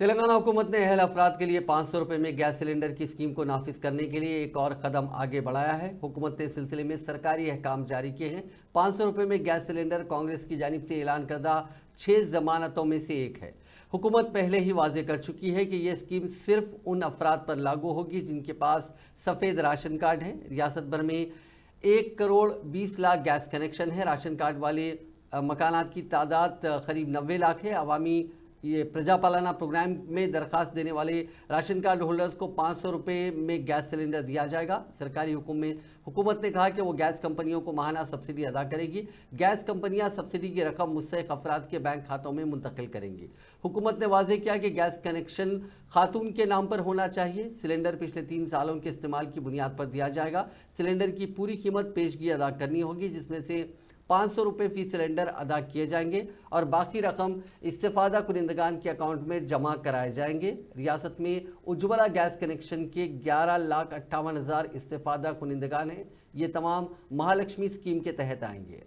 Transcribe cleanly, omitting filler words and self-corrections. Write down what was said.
तेलंगाना हुकूमत ने अहल अफराद के लिए 500 रुपये में गैस सिलेंडर की स्कीम को नाफिज करने के लिए एक और कदम आगे बढ़ाया है। हुकूमत ने इस सिलसिले में सरकारी अहकाम जारी किए हैं। 500 रुपये में गैस सिलेंडर कांग्रेस की जानिब से ऐलान करदा 6 जमानतों में से एक है। हुकूमत पहले ही वाजे कर चुकी है कि यह स्कीम सिर्फ उन अफराद पर लागू होगी जिनके पास सफ़ेद राशन कार्ड है। रियासत भर में 1 करोड़ 20 लाख गैस कनेक्शन है। राशन कार्ड वाले मकानात की तादाद करीब 90 लाख है। अवामी ये प्रजापालना प्रोग्राम में दरख्वास्त देने वाले राशन कार्ड होल्डर्स को 500 रुपये में गैस सिलेंडर दिया जाएगा। सरकारी हुक्म में हुकूमत ने कहा कि वो गैस कंपनियों को माहाना सब्सिडी अदा करेगी। गैस कंपनियां सब्सिडी की रकम मुस्तहिक अफराद के बैंक खातों में मुंतकिल करेंगी। हुकूमत ने वाज़ेह किया कि गैस कनेक्शन खातून के नाम पर होना चाहिए। सिलेंडर पिछले 3 सालों के इस्तेमाल की बुनियाद पर दिया जाएगा। सिलेंडर की पूरी कीमत पेशगी अदा करनी होगी, जिसमें से 500 रुपये फी सिलेंडर अदा किए जाएंगे और बाकी रकम इस्तेफादा कुनिंदगान के अकाउंट में जमा कराए जाएंगे। रियासत में उज्ज्वला गैस कनेक्शन के 11,58,000 इस्तेफादा कुनिंदगान हैं। ये तमाम महालक्ष्मी स्कीम के तहत आएंगे।